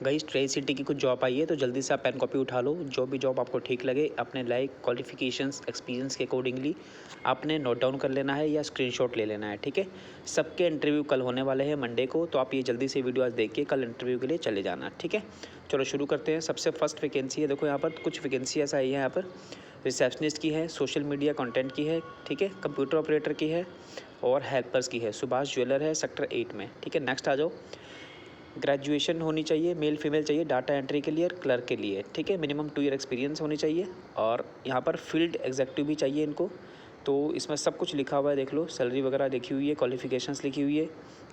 Guys trade city की कुछ job आई है, तो जल्दी से आप पेन कॉपी उठा लो। जो भी जॉब आपको ठीक लगे अपने लाइक क्वालिफिकेशंस एक्सपीरियंस के अकॉर्डिंगली आपने नोट डाउन कर लेना है या स्क्रीनशॉट ले लेना है, ठीक है। सबके इंटरव्यू कल होने वाले हैं मंडे को, तो आप ये जल्दी से वीडियो आज देख के कल इंटरव्यू के लिए चले जाना, ठीक है। चलो शुरू करते हैं। सबसे फर्स्ट वैकेंसी है, देखो यहाँ पर कुछ वैकेंसी ऐसा आई है। यहाँ पर रिसेप्शनिस्ट की है, सोशल मीडिया कंटेंट की है, ठीक है, कंप्यूटर ऑपरेटर की है और हेल्पर्स की है। सुभाष ज्वेलर है सेक्टर 8 में, ठीक है। नेक्स्ट आ जाओ। ग्रेजुएशन होनी चाहिए, मेल फीमेल चाहिए, डाटा एंट्री के लिए और क्लर्क के लिए, ठीक है। मिनिमम 2 ईयर एक्सपीरियंस होनी चाहिए और यहाँ पर फील्ड एग्जेक्टिव भी चाहिए इनको। तो इसमें सब कुछ लिखा हुआ है, देख लो, सैलरी वगैरह लिखी हुई है, क्वालिफिकेशंस लिखी हुई है,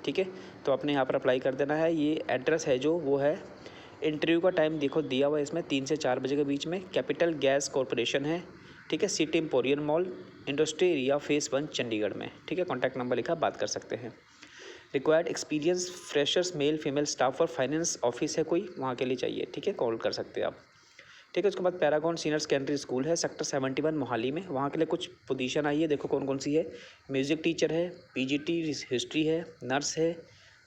ठीक है। तो आपने यहाँ पर अप्लाई कर देना है। ये एड्रेस है जो वो है, इंटरव्यू का टाइम देखो दिया हुआ है इसमें 3 से 4 बजे के बीच में। कैपिटल गैस कॉरपोरेशन है, ठीक है, city emporium mall, industry area phase 1 Chandigarh में, ठीक है। कॉन्टैक्ट नंबर लिखा, बात कर सकते हैं। Required experience freshers male female staff और फाइनेंस ऑफिस है कोई, वहाँ के लिए चाहिए, ठीक है, कॉल कर सकते हैं आप, ठीक है। उसके बाद पैरागॉन सीनियर सेकेंडरी स्कूल है सेक्टर 71 मोहाली में, वहाँ के लिए कुछ पोजीशन आई है, देखो कौन कौन सी है। म्यूज़िक टीचर है, पीजीटी हिस्ट्री है, नर्स है,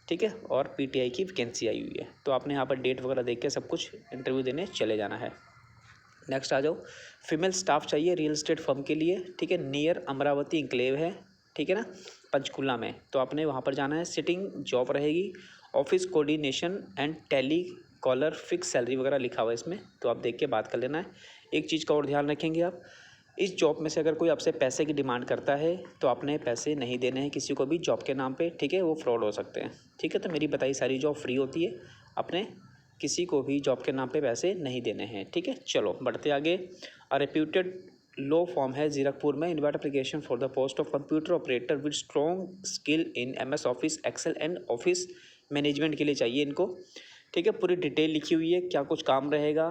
ठीक है, और पीटीआई की वैकेंसी आई हुई है। तो आपने यहाँ पर डेट वगैरह देख के सब कुछ इंटरव्यू देने चले जाना है। नेक्स्ट आ जाओ। फीमेल स्टाफ चाहिए रियल एस्टेट फर्म के लिए, ठीक है। नियर अमरावती इंक्लेव है, ठीक है ना, पंचकुला में। तो आपने वहाँ पर जाना है। सिटिंग जॉब रहेगी, office coordination and tele caller, fix salary वगैरह लिखा हुआ है इसमें, तो आप देख के बात कर लेना है। एक चीज़ का और ध्यान रखेंगे आप, इस जॉब में से अगर कोई आपसे पैसे की डिमांड करता है तो आपने पैसे नहीं देने हैं किसी को भी जॉब के नाम पे, ठीक है, वो फ्रॉड हो सकते हैं, ठीक है। तो मेरी बताई सारी जॉब फ्री होती है, आपने किसी को भी जॉब के नाम पे पैसे नहीं देने हैं, ठीक है। चलो बढ़ते आगे। रेप्यूटेड लो फॉर्म है जीरकपुर में, invite application for the post of computer operator with strong skill in MS office excel and office management के लिए चाहिए इनको, ठीक है। पूरी डिटेल लिखी हुई है, क्या कुछ काम रहेगा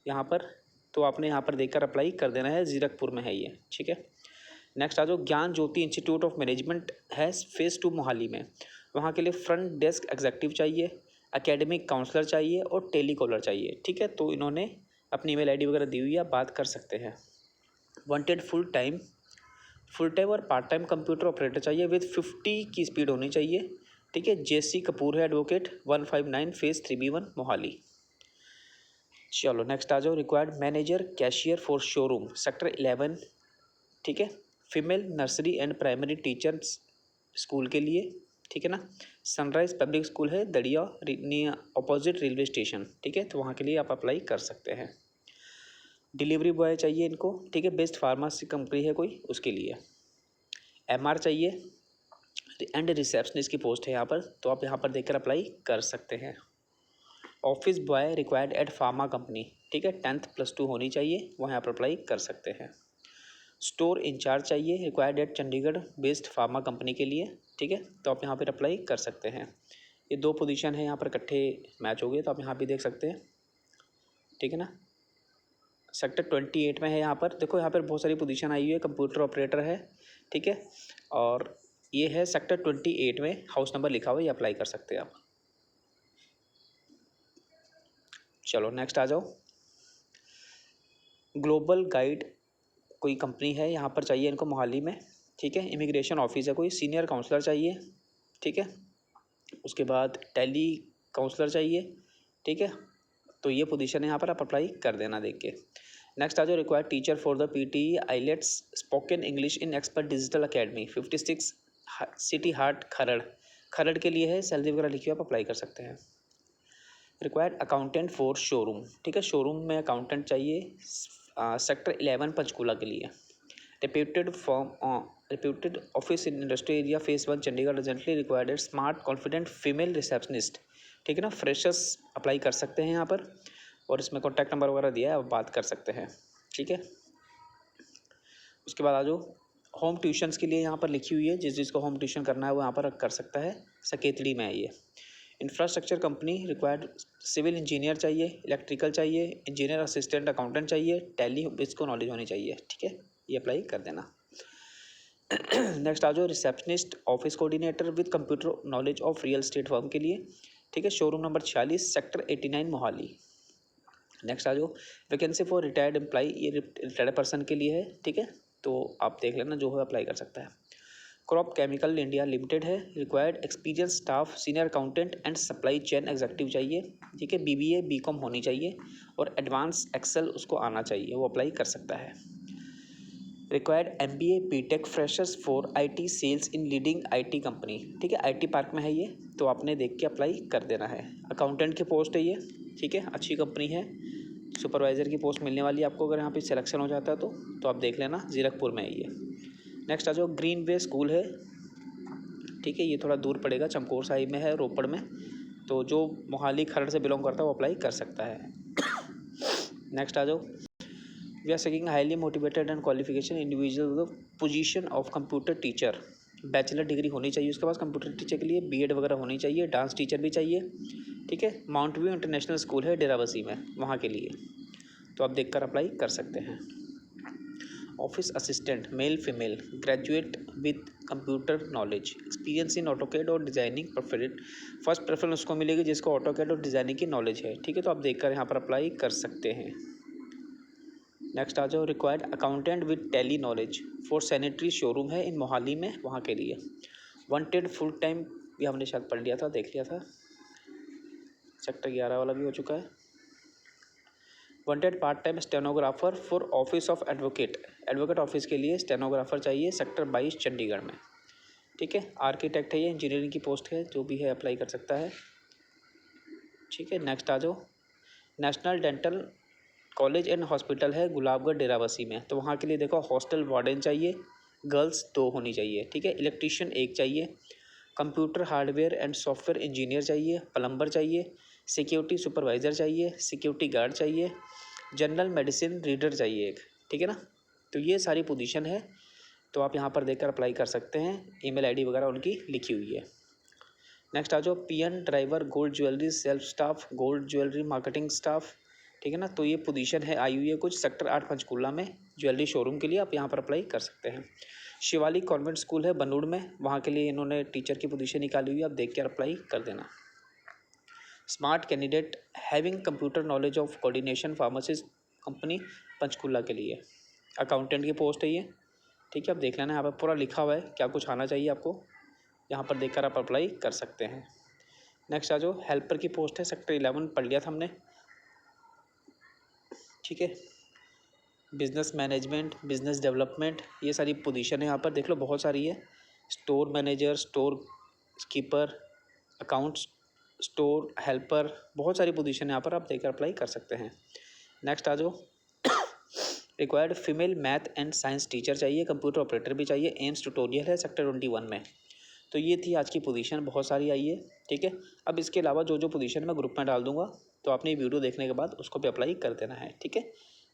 यहाँ पर, तो आपने यहाँ पर देखकर अप्लाई कर देना है। जीरकपुर में है ये, ठीक है। नेक्स्ट आ जाओ। ज्ञान ज्योति इंस्टीट्यूट ऑफ मैनेजमेंट है फेज़ 2 मोहाली में, वहाँ के लिए फ्रंट डेस्क एग्जेक्टिव चाहिए, एकेडमिक काउंसलर चाहिए और टेलीकॉलर चाहिए, ठीक है। तो इन्होंने अपनी ईमेल आईडी वगैरह दी हुई है, आप बात कर सकते हैं। वांटेड फुल टाइम और पार्ट टाइम कंप्यूटर ऑपरेटर चाहिए विद 50 की स्पीड होनी चाहिए, ठीक है। JC कपूर है एडवोकेट, 159 फेज़ 3B1 मोहाली। चलो नेक्स्ट आ जाओ। Required manager cashier for showroom sector 11, ठीक है। Female nursery and primary teachers school के लिए, ठीक है ना। सनराइज पब्लिक स्कूल है दड़िया अपोजिट रेलवे स्टेशन, ठीक है। तो वहाँ के लिए आप अप्लाई कर सकते हैं। डिलीवरी बॉय चाहिए इनको, ठीक है। बेस्ट फार्मेसी कंपनी है कोई, उसके लिए। MR चाहिए एंड रिसेप्शनिस्ट की पोस्ट है यहाँ पर, तो आप यहाँ पर देखकर अप्लाई कर सकते हैं। Office boy required at pharma company, ठीक है, 10th +2 होनी चाहिए, वहाँ यहाँ पर अप्लाई कर सकते हैं। स्टोर इंचार्ज चाहिए required at Chandigarh based pharma company के लिए, ठीक है। तो आप यहाँ पर अप्लाई कर सकते हैं। ये 2 पोजीशन है यहाँ पर इकट्ठे मैच हो गए, तो आप यहाँ भी देख सकते हैं, ठीक है ना। सेक्टर 28 में है यहाँ पर, देखो यहाँ पर बहुत सारी पोजीशन आई हुई है। कंप्यूटर ऑपरेटर है, ठीक है, और ये है सेक्टर 28 में, हाउस नंबर लिखा हुआ है, ये अप्लाई कर सकते हैं आप। चलो नेक्स्ट आ जाओ। ग्लोबल गाइड कोई कंपनी है, यहाँ पर चाहिए इनको मोहाली में, ठीक है। इमिग्रेशन ऑफिस है कोई, सीनियर काउंसलर चाहिए, ठीक है। उसके बाद टेली काउंसलर चाहिए, ठीक है। तो ये पोजीशन है यहाँ पर, आप अप्लाई कर देना देख के। नेक्स्ट आ जाओ। Required teacher for the PTE IELTS spoken English in expert digital academy 56 city heart Kharar के लिए है। सैलरी वगैरह लिखी हो, आप अप्लाई कर सकते हैं। रिक्वायर्ड अकाउंटेंट फॉर शोरूम, ठीक है, शोरूम में अकाउंटेंट चाहिए सेक्टर 11 पंचकूला के लिए। Reputed office in industry area phase 1 Chandigarh urgently required smart confident female receptionist, ठीक है ना। फ्रेशर्स अप्लाई कर सकते हैं यहाँ पर, और इसमें कॉन्टैक्ट नंबर वगैरह दिया है, आप बात कर सकते हैं, ठीक है। उसके बाद आ जाओ। होम ट्यूशन्स के लिए यहाँ पर लिखी हुई है, जिसको होम ट्यूशन करना है वो यहाँ पर कर सकता है। सकेतड़ी में है ये। Infrastructure company required civil engineer चाहिए, इलेक्ट्रिकल चाहिए, इंजीनियर असिस्टेंट अकाउंटेंट चाहिए, टैली इसको नॉलेज होनी चाहिए, ठीक है, ये अप्लाई कर देना। नेक्स्ट आ जाओ। Receptionist office coordinator with computer knowledge of real estate firm के लिए, ठीक है। Showroom number 46 sector 89 Mohali. Next आ जाओ। वैकेंसी फॉर रिटायर्ड एम्प्लॉई, ये रिटायर्ड पर्सन के लिए है, ठीक है। तो आप देख लेना, जो है अप्लाई कर सकता है। क्रॉप केमिकल इंडिया लिमिटेड है। Required experience staff senior accountant and supply chain executive चाहिए, ठीक है। BBA BCom होनी चाहिए और एडवांस एक्सेल उसको आना चाहिए, वो अप्लाई कर सकता है। Required MBA BTech freshers for IT sales in leading IT company, ठीक है। IT पार्क में है ये, तो आपने देख के अप्लाई कर देना है। अकाउंटेंट की पोस्ट है ये, ठीक है, अच्छी कंपनी है। सुपरवाइज़र की पोस्ट मिलने वाली है आपको अगर यहाँ पे सिलेक्शन हो जाता है तो आप देख लेना, जीरकपुर में है ये। नेक्स्ट आ जाओ, ग्रीन वे स्कूल है, ठीक है। ये थोड़ा दूर पड़ेगा, चमकौर साहिब में है, रोपड़ में, तो जो मोहाली खरड़ से बिलोंग करता है वो अप्लाई कर सकता है। नेक्स्ट आ जाओ, we are seeking highly motivated and qualification individual the position of computer teacher. Bachelor degree होनी चाहिए उसके पास कंप्यूटर टीचर के लिए, BEd वगैरह होनी चाहिए, डांस टीचर भी चाहिए, ठीक है। माउंट व्यू इंटरनेशनल स्कूल है डेराबस्सी में, वहाँ के लिए, तो आप देखकर अप्लाई कर सकते हैं। Office assistant male female, graduate with computer knowledge, experience in AutoCAD और डिज़ाइनिंग प्रेफरेड। फर्स्ट प्रेफरेंस उसको मिलेगी जिसको ऑटोकैड और डिज़ाइनिंग की नॉलेज है, ठीक है। तो आप देखकर यहाँ पर अप्लाई कर सकते हैं। नेक्स्ट आ जाओ, required accountant with tally knowledge for sanitary showroom है इन मोहाली में, वहाँ के लिए। वांटेड फुल टाइम, ये हमने शायद पढ़ लिया था, देख लिया था। सेक्टर 11 वाला भी हो चुका है। Wanted part time stenographer for office of advocate, advocate office के लिए स्टेनोग्राफर चाहिए, सेक्टर 22 चंडीगढ़ में, ठीक है। आर्किटेक्ट है ये, इंजीनियरिंग की पोस्ट है, जो भी है अप्लाई कर सकता है, ठीक है। नेक्स्ट आ जाओ, national dental college and hospital है गुलाबगढ़ डेराबस्सी में, तो वहाँ के लिए देखो हॉस्टल वार्डन चाहिए, गर्ल्स 2 होनी चाहिए, ठीक है। इलेक्ट्रीशियन 1 चाहिए, computer hardware and software engineer चाहिए, प्लम्बर चाहिए, सिक्योरिटी सुपरवाइज़र चाहिए, सिक्योरिटी गार्ड चाहिए, जनरल मेडिसिन रीडर चाहिए एक, ठीक है ना। तो ये सारी पोजीशन है, तो आप यहाँ पर देखकर अप्लाई कर सकते हैं। ईमेल आईडी वगैरह उनकी लिखी हुई है। नेक्स्ट आ जाओ, PN driver gold jewellery self staff, gold jewellery marketing staff, ठीक है ना। तो ये पोजीशन है आई हुई है कुछ, सेक्टर 8 पंचकूला में, ज्वेलरी शोरूम के लिए आप यहाँ पर अप्लाई कर सकते हैं। शिवालिक कॉन्वेंट स्कूल है बनूड़ में, वहाँ के लिए इन्होंने टीचर की पोजीशन निकाली हुई है, आप देख कर अप्लाई कर देना। Smart candidate having computer knowledge of coordination pharmacist company Panchkula के लिए, अकाउंटेंट की पोस्ट है ये, ठीक है। आप देख लेना, यहाँ पर पूरा लिखा हुआ है क्या कुछ आना चाहिए आपको, यहाँ पर देखकर आप अप्लाई कर सकते हैं। नेक्स्ट आ जाओ, हेल्पर की पोस्ट है, सेक्टर 11 पढ़ लिया था हमने, ठीक है। बिजनेस मैनेजमेंट, बिजनेस डेवलपमेंट, ये सारी पोजीशन है यहाँ पर, देख लो बहुत सारी है। Store manager, store keeper, accounts store helper, बहुत सारी पोजीशन यहाँ पर आप देखकर अप्लाई कर सकते हैं। नेक्स्ट आ जाओ, required female math and science teacher चाहिए, कंप्यूटर ऑपरेटर भी चाहिए, एम्स ट्यूटोरियल है सेक्टर 21 में। तो ये थी आज की पोजीशन, बहुत सारी आई है, ठीक है। अब इसके अलावा जो जो पोजीशन मैं ग्रुप में डाल दूंगा, तो आपने वीडियो देखने के बाद उसको भी अप्लाई कर देना है, ठीक है।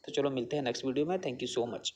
तो चलो मिलते हैं नेक्स्ट वीडियो में, थैंक यू सो मच।